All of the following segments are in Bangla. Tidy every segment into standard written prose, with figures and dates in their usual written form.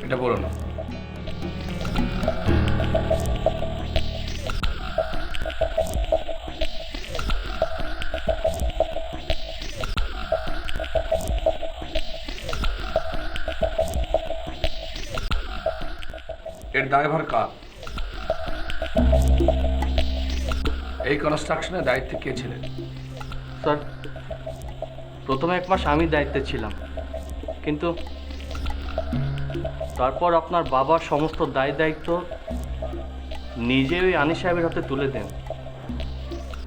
এটা বলো না। এর দায়ভার কার? এই কনস্ট্রাকশনের দায়িত্বে কে ছিলেন? স্যার, প্রথমে 1 মাস আমি দায়িত্বে ছিলাম, কিন্তু তারপর আপনার বাবার সমস্ত দায়িত্ব নিজে ওই আনিস সাহেবের হাতে তুলে দেন।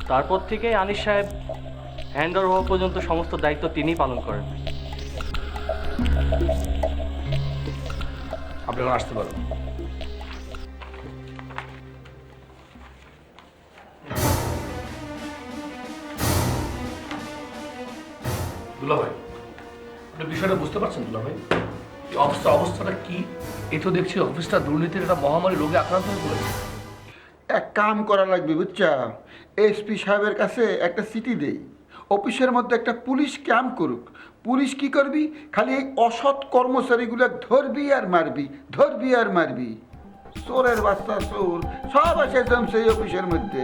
তারপর থেকে আনিস সাহেব হ্যান্ড ওভার হওয়া পর্যন্ত সমস্ত দায়িত্ব তিনিই পালন করেন। আপনি এখন আসতে পারেন। দুলাভাই, আপনি বিষয়টা বুঝতে পারছেন? দুলাভাই, এই অবস্থাটা কি? এই তো দেখছি অফিসটা দুর্নীতির একটা মহামারী রোগে আক্রান্ত হয়ে পড়েছে। এক কাম করা লাগবে বুঝছা, এসপি সাহেবের কাছে একটা চিঠি দেই, অফিসের মধ্যে একটা পুলিশ ক্যাম্প করুক। পুলিশ কি করবি, খালি এই অসৎ কর্মচারীগুলো ধরবি আর মারবি, ধরবি আর মারবি। চোরের বাচ্চা চোর সব আছে জমছে এই অফিসের মধ্যে।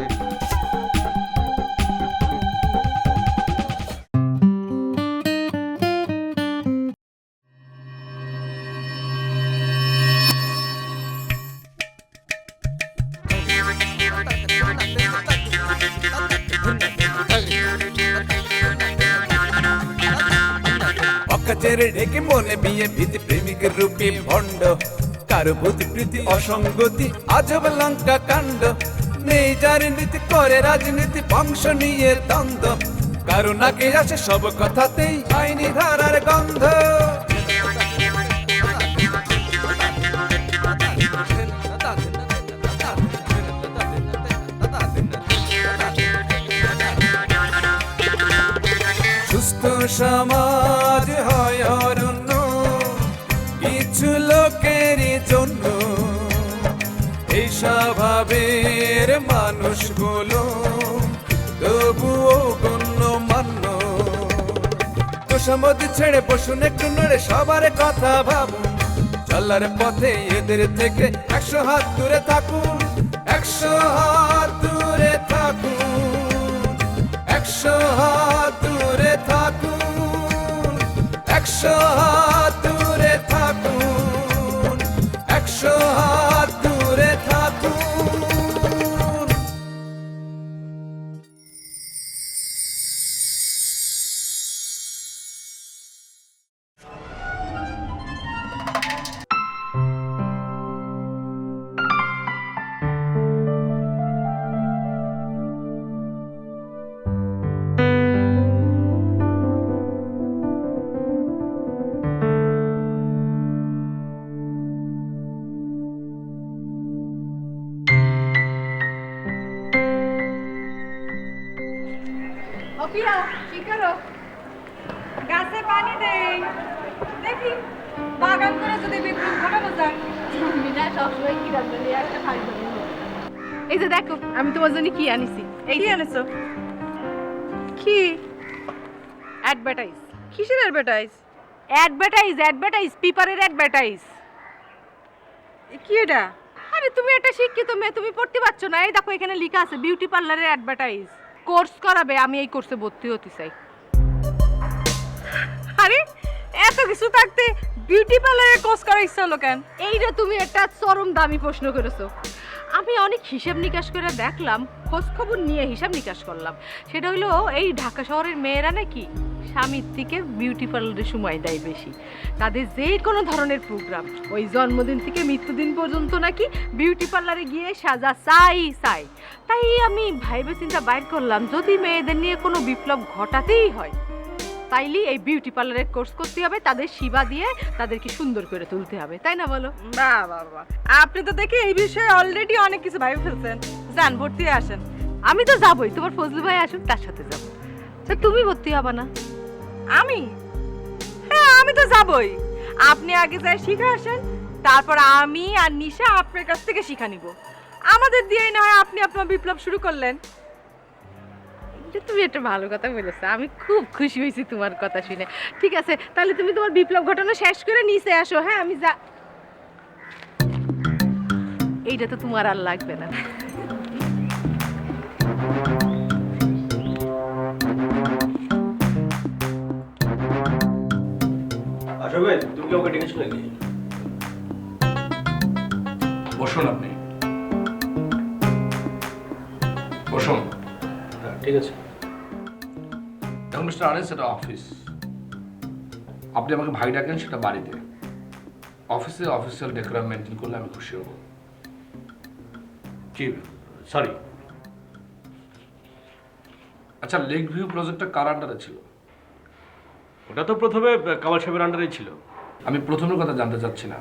অকাচেরে ঢেকে মনে বিয়ে ভীতি প্রেমিকের রূপে ভণ্ড, কারো ভূতি প্রীতি অসঙ্গতি আজব লঙ্কা কাণ্ড। নেই যার নীতি করে রাজনীতি, বংশ নিয়ে দ্বন্দ্ব, কারো নাকে আসে সব কথাতেই আইনি ধারার গন্ধ। সুস্থ সমাজ হয় অরণ্য কিছু লোকেরই জন্য, এই স্বভাবের মানুষগুলো তবুও গণ্যমান্য। তোষামতি ছেড়ে বসুন একটু নড়ে, সবার কথা ভাবুন, চলার পথে এদের থেকে 100 হাত দূরে থাকুন, 100 হাত দূরে থাকুন, 100 হাত দূরে থাকুন, 100 হাত দূরে থাকুন, 100 হাত দূরে থাকুন। অপিয়া কি করো? গাছে পানি দেই, দেখি বাগান করে যদি বিপ্লব ঘটানো যায়। মিনা সবসময় কি রান্না নিয়ে একটা খাই করি। এই যে দেখো আমি তোমার জন্য কি আনিছি। এই কি আনেছো? কি অ্যাডভার্টাইজ? কিসের অ্যাডভার্টাইজ? অ্যাডভার্টাইজ পেপারের অ্যাডভার্টাইজ। কি এটা? আরে তুমি একটা শিক্ষিত মেয়ে, তুমি পড়তে পারছো না? এই দেখো এখানে লেখা আছে বিউটি পার্লারের অ্যাডভার্টাইজ। কোর্স করাবে, আমি এই কোর্সে ভর্তি হতে চাই। আরে এত কিছু থাকতে বিউটি পার্লারের কোর্স করার ইচ্ছা হলো কেন? এইটা তুমি একটা চরম দামি প্রশ্ন করেছো। আমি অনেক হিসাব নিকাশ করে দেখলাম, খোঁজ খবর নিয়ে হিসাব নিকাশ করলাম। সেটা হলো এই ঢাকা শহরের মেয়েরা নাকি স্বামীর থেকে বিউটি পার্লারে সময় দেয় বেশি। তাদের যে কোনো ধরনের প্রোগ্রাম, ওই জন্মদিন থেকে মৃত্যুদিন পর্যন্ত নাকি বিউটি পার্লারে গিয়ে সাজা চাই। তাই আমি ভাইবে চিন্তা বাইর করলাম, যদি মেয়েদের নিয়ে কোনো বিপ্লব ঘটাতেই হয় তাইলে এই বিউটি পার্লারের কোর্স করতে হবে, তাদের সেবা দিয়ে তাদেরকে সুন্দর করে তুলতে হবে, তাই না বলো? বাহ বাহ বাহ, আপনি তো দেখি এই বিষয়ে অলরেডি অনেক কিছু ভাইবে ফেলছেন। যান ভর্তি হয়ে আসেন। আমি তো যাবই, তোমার ফজলু ভাই আসুন তার সাথে যাব। তুমি ভর্তি হবা না? আমি? হ্যাঁ আমি তো যাবই। আপনি আগে যাই শিখে আসেন, তারপর আমি আর নিশা আপনার কাছ থেকে শিখা নিব। আমাদের দিয়েই না হয় আপনি আপনার বিপ্লব শুরু করলেন। তুমি একটা ভালো কথা বলেছো, আমি খুব খুশি হয়েছি তোমার কথা শুনে। ঠিক আছে তাহলে তুমি তোমার বিপ্লব ঘটনা শেষ করে নিচে আসো। হ্যাঁ আমি এইটা তো তোমার আর লাগবে না। আশা ভাই তুমি কি ওকে ডেকেছো নাকি? বসুন আপনি, বসুন। হ্যাঁ ঠিক আছে। এখন মিস্টার আনিস, এটা অফিস। আপনি আমাকে ভাই ডাকেন সেটা বাড়িতে। অফিসে অফিসিয়াল ডেকোরাম মেনটেন করলে আমি খুশি হব। জি সরি। আচ্ছা, লেক ভিউ প্রজেক্টটা কার আন্ডারে ছিল? ওটা তো প্রথমে কামাল সাহেবের আন্ডারেই ছিল। আমি প্রথমের কথা জানতে চাচ্ছি না,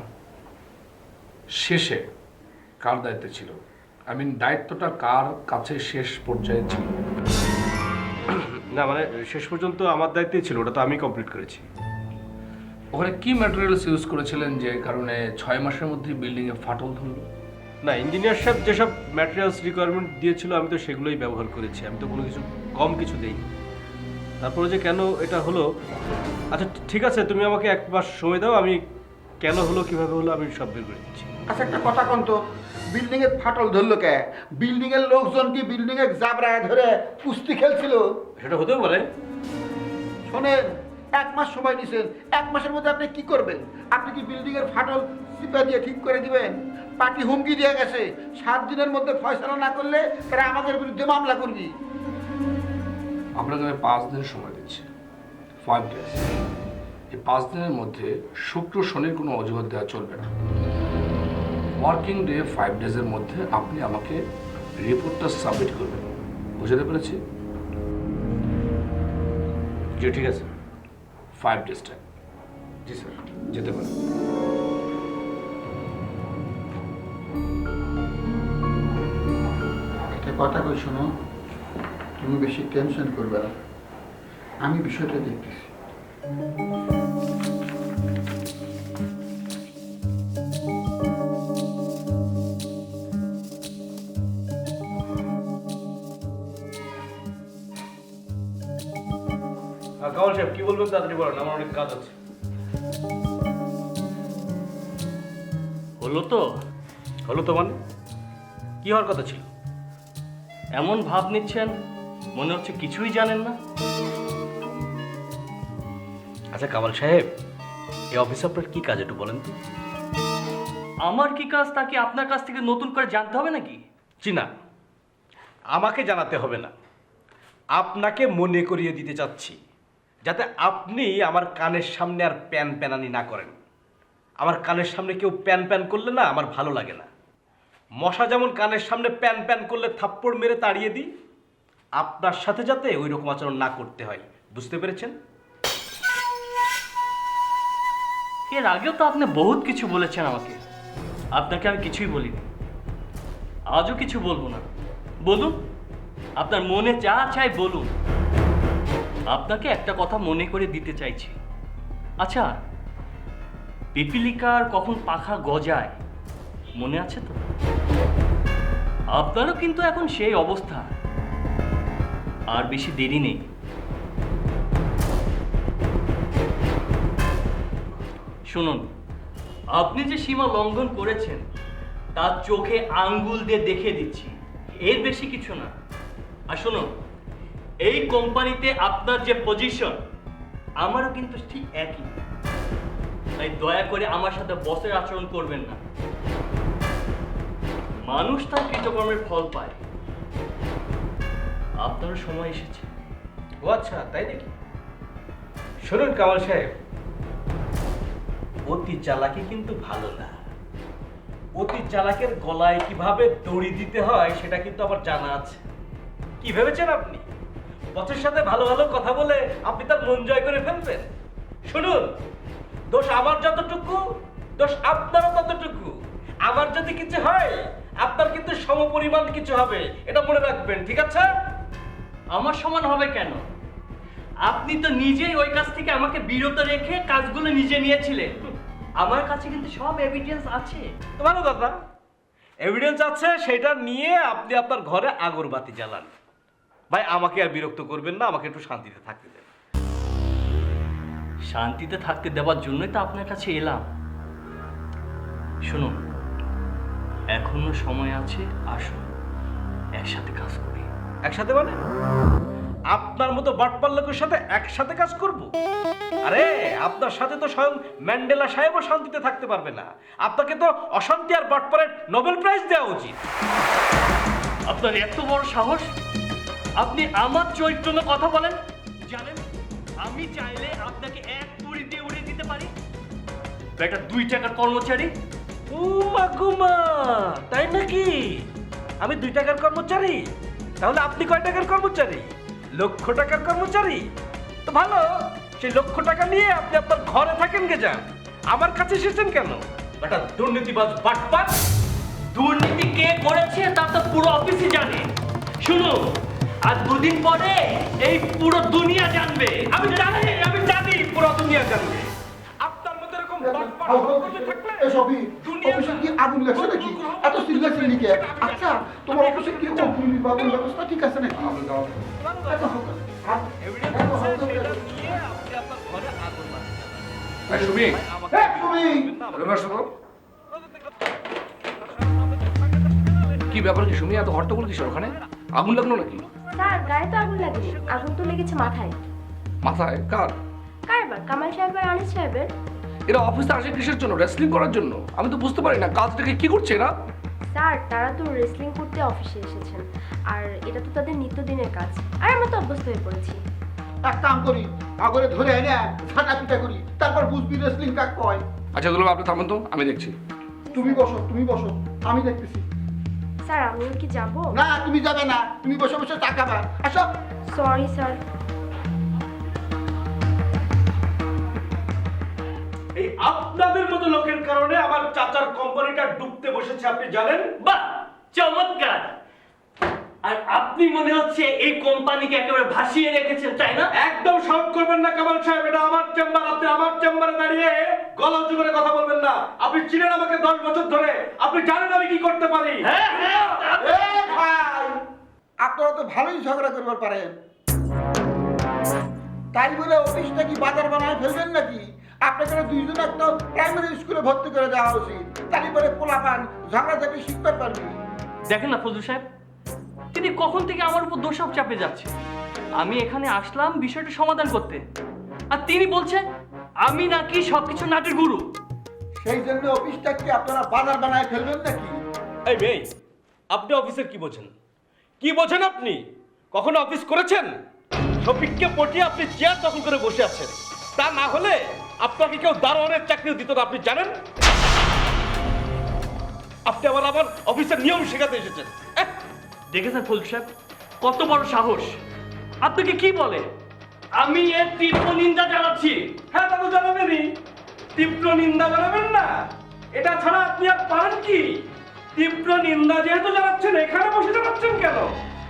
শেষে কার দায়িত্বে ছিল? দায়িত্বটা কার কাছে শেষ পর্যায়ে ছিল? না মানে শেষ পর্যন্ত আমার দায়িত্বই ছিল, ওটা তো আমি কমপ্লিট করেছি। ওখানে কি ম্যাটেরিয়ালস ইউজ করেছিলেন যে কারণে 6 মাসের মধ্যে বিল্ডিংয়ে ফাটল ধরল? না, ইঞ্জিনিয়ার সাহেব যেসব ম্যাটেরিয়ালস রিকোয়ারমেন্ট দিয়েছিল আমি তো সেগুলোই ব্যবহার করেছি, আমি তো কোনো কিছু কম কিছু দেই। তারপরে যে কেন এটা হলো, আচ্ছা ঠিক আছে তুমি আমাকে 1 মাস সময় দাও, আমি কেন হলো কিভাবে হলো আমি সব বের করে দিচ্ছি। আচ্ছা একটা কথা কোন তো, বিল্ডিং এর ফাটল ধরলো কে? বিল্ডিং এর লোকজন কি বিল্ডিং এর জাবরায় ধরে কুস্তি খেলছিল? সেটা হতেও পারে। শোনেন, 1 মাস সময় নিছেন, 1 মাসের মধ্যে আপনি কি করবেন? আপনি কি বিল্ডিং এর ফাটল চিপা দিয়ে ঠিক করে দিবেন? পার্টি হুমকি দিয়ে গেছে 7 দিনের মধ্যে ফয়সালা না করলে তারা আমাদের বিরুদ্ধে মামলা করবি। আপনাকে আমি 5 দিন সময় দিচ্ছি, 5 ডেজ। এই 5 দিনের মধ্যে শুক্র শনির কোনো অজুহাত দেওয়া চলবে না। ওয়ার্কিং ডে 5 ডেজের মধ্যে আপনি আমাকে রিপোর্টটা সাবমিট করবেন। বুঝতে পেরেছি? জি ঠিক আছে। 5 ডেজ টাইম। জি স্যার। যেতে পারেন। একটা কথা কই শোনো, তুমি বেশি টেনশন করবে না, আমি বিষয়টা দেখতেছি। কামাল সাহেব কি বলবেন তাড়াতাড়ি বলেন, আমার অনেক কাজ আছে। হলো তো মানে কি হওয়ার কথা ছিল? এমন ভাব নিচ্ছেন মনে হচ্ছে কিছুই জানেন না। আচ্ছা কামাল সাহেব, এই অফিসে আপনার কি কাজ একটু বলেন তো? আমার কি কাজ তা কি আপনার কাছ থেকে নতুন করে জানতে হবে নাকি? জি না, আমাকে জানাতে হবে না, আপনাকে মনে করিয়ে দিতে চাচ্ছি যাতে আপনি আমার কানের সামনে আর প্যান প্যানানি না করেন। আমার কানের সামনে কেউ প্যান প্যান করলে না আমার ভালো লাগে না। মশা যেমন কানের সামনে প্যান প্যান করলে থাপ্পড় মেরে তাড়িয়ে দিই, আপনার সাথে যাতে ওই রকম আচরণ না করতে হয়। বুঝতে পেরেছেন? এর আগেও তো আপনি বহুত কিছু বলেছেন আমাকে, আপনাকে আমি কিছুই বলিনি, আজও কিছু বলবো না। বলুন, আপনার মনে যা চাই বলুন। আপনাকে একটা কথা মনে করে দিতে চাইছি। আচ্ছা, পিপিলিকার কখন পাখা গজায় মনে আছে তো? আপনারও কিন্তু এখন সেই অবস্থা, আর বেশি দেরি নেই। শুনুন, আপনি যে সীমা লঙ্ঘন করেছেন তার চোখে আঙ্গুল দিয়ে দেখে দিচ্ছি, এর বেশি কিছু না। আর শুনুন, এই কোম্পানিতে আপনার যে পজিশন আমারও কিন্তু ঠিক একই, তাই দয়া করে আমার সাথে বসের আচরণ করবেন না। মানুষ তার কৃতকর্মের ফল পায়, আপনারও সময় এসেছে। ও আচ্ছা, তাই নাকি? শুনুন কামাল সাহেব, অতি চালাকি কিন্তু ভালো না। অতি চালাকের গলায় কিভাবে দড়ি দিতে হয় সেটা কিন্তু আমার জানা আছে। কি ভেবেছেন আপনি বসের সাথে ভালো ভালো কথা বলে আপনি তার মন জয় করে ফেলবেন? শুনুন, দোষ আমার যতটুকু, দোষ আপনারও ততটুকু। আমার যদি কিছু হয় আপনার কিন্তু সমপরিমাণ কিছু হবে, এটা মনে রাখবেন, ঠিক আছে? আমার সমান হবে কেন? আপনি তো নিজেই ওই কাজ থেকে আমাকে বিরত রেখে কাজগুলো নিজে নিয়েছিলেন। আমার কাছে কিন্তু সব এভিডেন্স আছে। ভালো কথা, এভিডেন্স আছে, সেটা নিয়ে আপনি আপনার ঘরে আগরবাতি জ্বালান। ভাই আমাকে আর বিরক্ত করবেন না, আমাকে একটু শান্তিতে থাকতে দেন। শান্তিতে থাকতে দেওয়ার জন্যই তো আপনার কাছে এলাম। শুনুন, এখনো সময় আছে, আসুন একসাথে কাজ করি। একসাথে মানে আপনার মতো বাটপার লোকের সাথে একসাথে কাজ করব? আরে আপনার সাথে তো স্বয়ং ম্যান্ডেলা সাহেবও শান্তিতে থাকতে পারবে না। আপনাকে তো অশান্তি আর বাটপারের নোবেল প্রাইজ দেওয়া উচিত। আপনার এত বড় সাহস, আপনি আমার চরিত্র নিয়ে কথা বলেন? জানেন আমি চাইলে আপনাকে এক পুরি দিয়ে উড়িয়ে দিতে পারি। একটা 2 টাকার কর্মচারী। উমা গুমা, তাই নাকি? আমি 2 টাকার কর্মচারী? তাহলে আপনি কয় টাকার কর্মচারী? লক্ষ টাকার কর্মচারী? তো ভালো, সেই লক্ষ টাকা নিয়ে আপনি আপনার ঘরে থাকেন গে যান। আমার কাছে এসেছেন কেন? একটা দুর্নীতিবাজ বাটপার। দুর্নীতি কে করেছে তা তো পুরো অফিসই জানে। শুনুন, আর 2 দিন পরে এই পুরো দুনিয়া জানবে। আমি জানি পুরো দুনিয়া জানবে। আপনার মতো এরকম বাটপার অফিসে থাকলে এসবই দুনিয়া অফিসে কি আগুন লাগছে নাকি? এত সিরিয়াসলি লিখে আচ্ছা, তোমার অফিসে কি অগ্নি নির্বাপন ব্যবস্থা ঠিক আছে নাকি? এত হোক- আর- এত হোক- সেটা নিয়ে আপনি আপনার ঘরে আগুন লাগাচ্ছেন। এই সুমি, এই তুমি! রুমে আসো তো। কি ব্যাপার কি সুমি, এত হট্টগোল কিসের ওখানে? আগুন লাগলো নাকি? স্যার গায়ে তো আগুন লাগেনি, আগুন তো লেগেছে মাথায়। মাথায় কার? কারবার? কামাল সাহেব আর আনিস সাহেবের। এরা অফিসে আসে কিসের জন্য? রেসলিং করার জন্য? আমি তো বুঝতে পারি না কাজটাকে কি করছে এরা। স্যার তারা তো রেসলিং করতে অফিসে এসেছেন, আর এটা তো তাদের নিত্যদিনের কাজ, আর আমরা তো অভ্যস্ত হয়ে পড়েছি। এক কাম করি, আগরে ধরে এনে ছাটা পিটা করি, তারপর বুঝবি রেসলিং কাক কয়। আচ্ছা দুলাভাই, আপনি থামেন তো, আমি দেখছি। তুমি বসো, আমি দেখতেছি। স্যার আমিও কি যাব? না, তুমি যাবে না, তুমি বসে বসে তাকাবা। আসো। Sorry sir. এই আপনাদের মতো লোকের কারণে আমার চাচার কোম্পানিটা ডুবতে বসেছে, আপনি জানেন? বাহ, চমৎকার। আর আপনি মনে হচ্ছে এই কোম্পানিকে একেবারে ভাসিয়ে রেখেছেন, তাই না? একদম সাউন্ড করবেন না কামাল সাহেব, এটা আমার চেম্বার। আপনি আমার চেম্বারে দাঁড়িয়ে গলা উঁচু করে কথা বলবেন না। আপনি চিনেন আমাকে 10 বছর ধরে, আপনি জানেন আমি কি করতে পারি। হ্যাঁ হ্যাঁ, এ ভাই, আপনারা তো ভালোই ঝগড়া করবার পারেন। তাই বলে অফিসটা কি বাজার বানায় ফেলবেন নাকি? আপনাকে দুইজন একটা প্রাইমারি স্কুলে ভর্তি করে দেওয়া উচিত। তাই বলে পোলাপান ঝগড়াঝাটি শিখতে পারবি। দেখেন না ফজলু সাহেব, তিনি কখন থেকে আমার উপর দোষারোপ চাপে যাচ্ছে। আমি এখানে আসলাম বিষয়টা সমাধান করতে, আর তিনি বলছেন আমি নাকি সবকিছু নাটের গুরু। সেই জন্য অফিসটা কি আপনারা বাজার বানায় ফেলবেন নাকি? এই মেয়ে, আপনি অফিসের কি বোঝেন? কি বোঝেন আপনি? কখনো অফিস করেছেন? শফিককে পটিয়ে আপনি চেয়ার দখল করে বসে আছেন। তা না হলে আপনাকে কেউ দারোয়ানের চাকরি দিত না, আপনি জানেন? আপনি আমার অফিসের নিয়ম শেখাতে এসেছেন। দেখেছেন ফজলু সাহেব কত বড় সাহস? আপনাকে কি বলে? আমি এর তীব্র নিন্দা জানাচ্ছি। হ্যাঁ, তা তো জানাবেনই। তীব্র নিন্দা জানাবেন না, এটা ছাড়া আপনি আর পারেন কি? তীব্র নিন্দা যেহেতু জানাচ্ছেন, এখানে বসে জানাচ্ছেন কেন?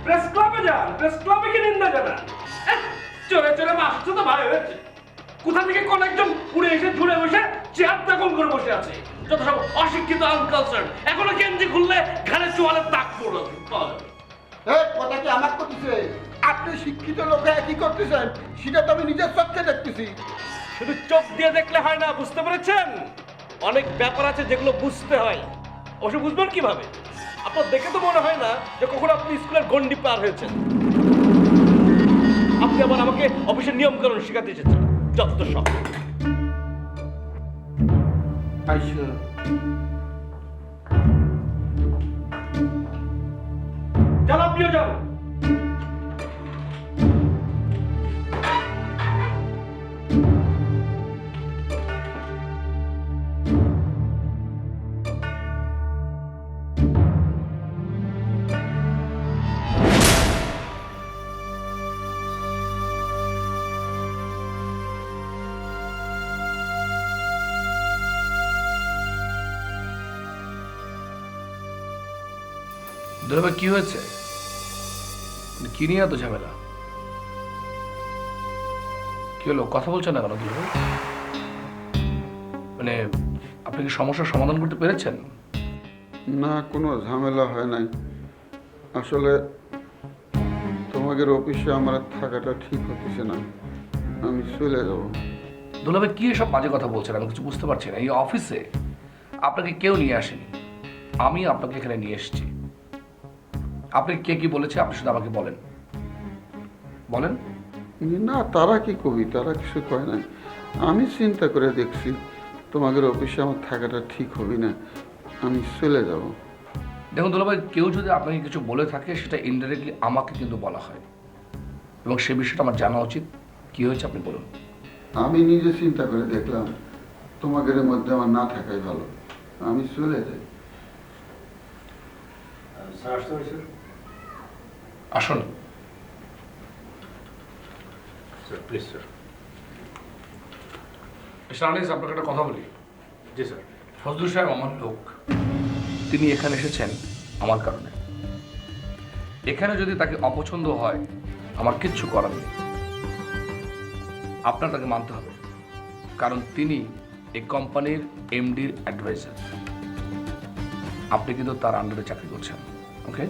প্রেস ক্লাবে যান, প্রেস ক্লাবে কি নিন্দা জানান? চলে চলে মাসছে তো ভাই হয়েছে। কোথা থেকে কোন একজন পুড়ে এসে ধরে বসে চেয়ার দখল করে বসে আছে। যত সব অশিক্ষিত আনকালচার, এখনো গেঞ্জি খুললে ঘাড়ে চোয়ালের দাগ পড়ে পাওয়া যাবে। কথা কি আমার করতেছে? আপনি শিক্ষিত লোকে কি করতেছেন সেটা তো আমি নিজের চোখে দেখতেছি। শুধু চোখ দিয়ে দেখলে হয় না, বুঝতে পেরেছেন? অনেক ব্যাপার আছে যেগুলো বুঝতে হয়। অবশ্য বুঝবেন কিভাবে? আপনার দেখে তো মনে হয় না যে কখনো আপনি স্কুলের গন্ডি পার হয়েছেন। আপনি আবার আমাকে অফিসের নিয়মকানুন শেখাতে এসেছেন, যত সব। আচ্ছা, যান, আপনিও যান। দুলাভাই কি হয়েছে? মানে কি নিয়ে এত ঝামেলা? কি হলো, কথা বলছেন না কেন দুলাভাই? মানে আপনি কি সমস্যার সমাধান করতে পেরেছেন? না, কোনো ঝামেলা হয় নাই। আসলে তোমাদের অফিসে আমার থাকাটা ঠিক হতেছে না, আমি চলে যাব। দুলাভাই কি এসব বাজে কথা বলছেন? আমি কিছু বুঝতে পারছি না। এই অফিসে আপনাকে কেউ নিয়ে আসেনি, আমি আপনাকে এখানে নিয়ে এসেছি। আপনি কে কি বলেছে আপনি শুধু আমাকে বলেন বলেন। না, তারা কি কবি, তারা কিছু কয় নাই। আমি চিন্তা করে দেখছি তোমাদের অফিসে আমার থাকাটা ঠিক হবে না, আমি চলে যাব। দেখুন দুলাভাই, কেউ যদি আপনাকে কিছু বলে থাকে সেটা ইনডাইরেক্টলি আমাকে কিন্তু বলা হয়, এবং সে বিষয়টা আমার জানা উচিত। কি হয়েছে আপনি বলুন। আমি নিজে চিন্তা করে দেখলাম তোমাদের মধ্যে আমার না থাকাই ভালো, আমি চলে যাই। আসুন। Please sir. মিস্টার আনিস, আপনাকে একটা কথা বলি। জি স্যার। ফজলুল সাহেব আমার লোক, তিনি এখানে এসেছেন আমার কারণে। এখানে যদি তাকে অপছন্দ হয় আমার কিচ্ছু করার নেই, আপনার তাকে মানতে হবে, কারণ তিনি এই কোম্পানির এমডির অ্যাডভাইজার। আপনি কিন্তু তার আন্ডারে চাকরি করছেন। ওকে?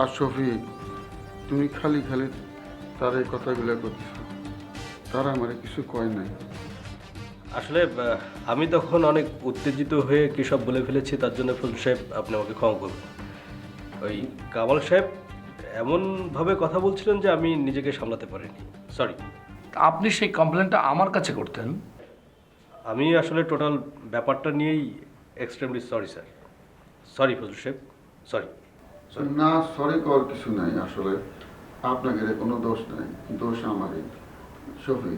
আর শফি, তুমি খালি খালি তার এই কথাগুলো করছো, তারা আমার কিছু কয় নাই। আসলে আমি তখন অনেক উত্তেজিত হয়ে কী সব বলে ফেলেছি, তার জন্য ফজল সাহেব আপনি আমাকে ক্ষমা করবেন। ওই কামাল সাহেব এমনভাবে কথা বলছিলেন যে আমি নিজেকে সামলাতে পারিনি, সরি। আপনি সেই কমপ্লেনটা আমার কাছে করতেন। আমি আসলে টোটাল ব্যাপারটা নিয়েই extremely sorry sir. Sorry Fazal সাহেব, সরি। না, সরি করার কিছু নাই। আসলে আপনাদের কোনো দোষ নাই, দোষ আমারই। শফি,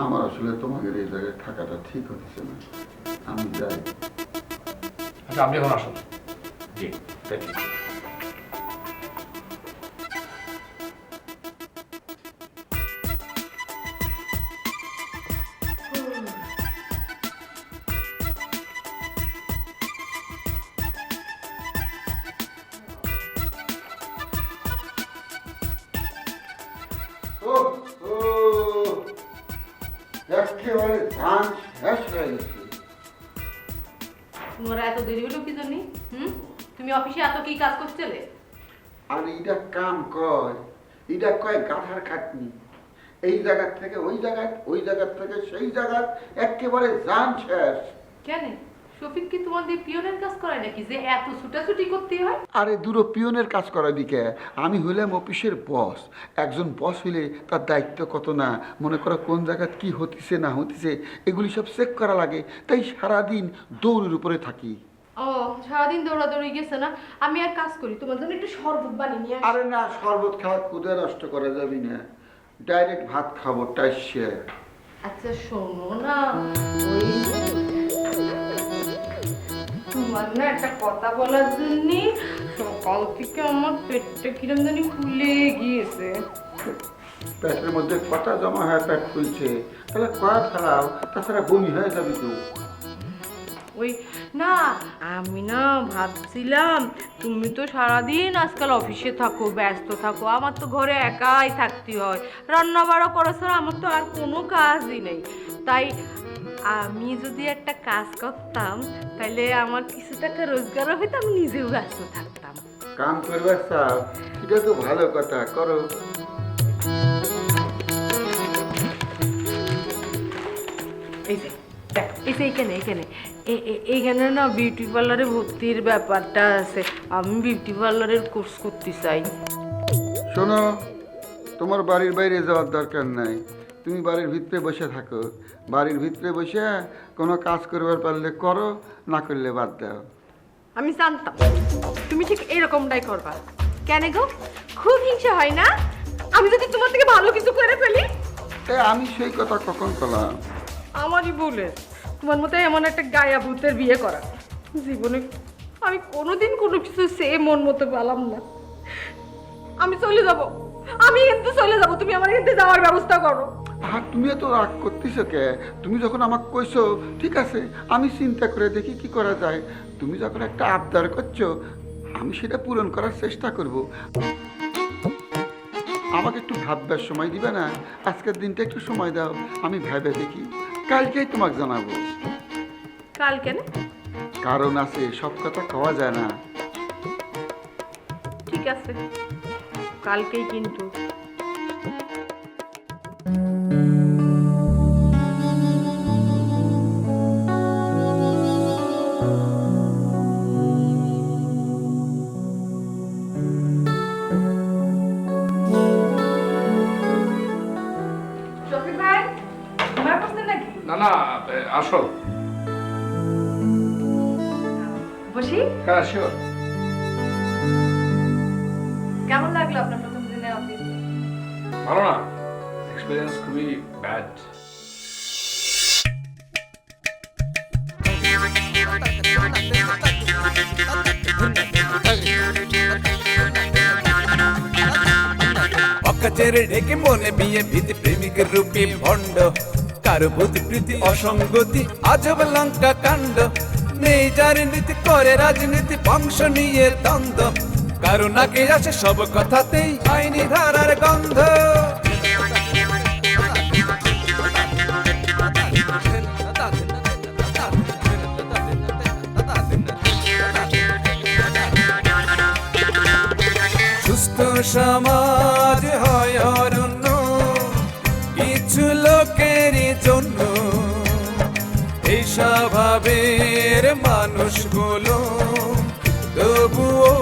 আমার আসলে তোমাদের এই জায়গায় থাকাটা ঠিক হচ্ছে না, আমি যাই। আচ্ছা, আপনি এখন আসুন। জি, থ্যাংক ইউ। একেবারে ধান শেষ হয়ে গেছে। তোমার এত দেরি হলো কি জন্য? তুমি অফিসে এত কি কাজ করছিলে? আর এটা কাম কয়, এটা কয় গাধার খাটনি। এই জায়গার থেকে ওই জায়গায়, ওই জায়গার থেকে সেই জায়গায়, একেবারে জান শেষ। কেন শফিক কি তোমাদের পিয়নের কাজ করায় নাকি যে এত ছুটাছুটি করতে হয়? আরে দূর পিয়নের কাজ করা দিকে, আমি হইলাম অফিসের বস। একজন বস হইলে তার দায়িত্ব কত না, মনে করো কোন জায়গায় কি হতিছে না হতিছে এগুলি সব চেক করা লাগে, তাই সারাদিন দৌড়ের উপরে থাকি। ও, সারাদিন দৌড়াদৌড়ি গেছে না? আমি আর কাজ করি, তোমার জন্য একটু শরবত বানিয়ে নিয়ে আসি। আরে না, শরবত খাওয়া খুদে নষ্ট করা যাবি না, ডাইরেক্ট ভাত খাবো টাইসে। আচ্ছা শোনো না, ওই তোমার না একটা কথা বলার জন্য সকাল থেকে আমার পেটটা কিরম জানি ফুলে গিয়েছে। পেটের মধ্যে কটা জমা হয়, পেট ফুলছে, তাহলে কয়া ফেলাও, তাছাড়া বমি হয়ে যাবে তো। ওই না, আমি না ভাবছিলাম তুমি তো সারাদিন আজকাল অফিসে থাকো, ব্যস্ত থাকো, আমার তো ঘরে একাই থাকতে হয়, রান্না বাড়া করা ছাড়া আমার তো আর কোনো কাজই নেই। তাই আমি যদি একটা কাজ করতাম তাহলে আমার কিছু টাকা রোজগারও হইতো, আমি নিজেও ব্যস্ত থাকতাম। কাম করবে স্যার, এটা তো ভালো কথা, করো। এই যে দেখ, এই যে এইখানে এইখানে এইখানে না বিউটি পার্লারে ভর্তির ব্যাপারটা আছে, আমি বিউটি পার্লারের কোর্স করতে চাই। শোনো, তোমার বাড়ির বাইরে যাওয়ার দরকার নাই, তুমি বাড়ির ভিতরে বসে থাকো। বাড়ির ভিতরে বসে কোনো কাজ করবার পারলে করো, না করলে বাদ দাও। আমি জানতাম তুমি ঠিক এরকমটাই করবা। কেন গো, খুব হিংসা হয় না আমি যদি তোমার থেকে ভালো কিছু করে ফেলি? আমি সেই কথা কখন করলাম? আমারই বলে তোমার মতো এমন একটা গায়া ভূতের বিয়ে করা, জীবনে আমি কোনোদিন কোনো কিছু সে মন মতো পেলাম না। আমি চলে যাব, আমি কিন্তু চলে যাব, তুমি আমার কিন্তু যাওয়ার ব্যবস্থা করো। আর তুমি এত রাগ করতেছো কে? তুমি যখন আমাকে কইছো ঠিক আছে, আমি চিন্তা করে দেখি কি করা যায়। তুমি যখন একটা আবদার করছো, আমি সেটা পূরণ করার চেষ্টা করব। আমাকে একটু ভাববার সময় দিবে না? আজকের দিনটা একটু সময় দাও, আমি ভেবে দেখি, কালকেই তোমাকে জানাবো। কাল কেন? কারণ আছে, সব কথা কওয়া যায় না। ঠিক আছে, কালকেই কিন্তু। বসি? হ্যাঁ শিওর। কেমন লাগলো আপনার প্রথম দিনে অফিস? ভালো না, এক্সপিরিয়েন্স খুবই ব্যাড। অকাচেরে ডেকে মনে বিয়ে ভীতি প্রেমিকের রূপে ভণ্ড কারো প্রতি প্রীতি অসঙ্গতি আজব লঙ্কা কাণ্ড নেই যার নীতি করে রাজনীতি বংশ নিয়ে দ্বন্দ্ব কারো নাকে আসে সব কথাতেই আইনি ধারার গন্ধ সুস্থ সমাজ হয় অরণ্য কিছু লোকের জন্য এই স্বভাবের মানুষগুলো তবুও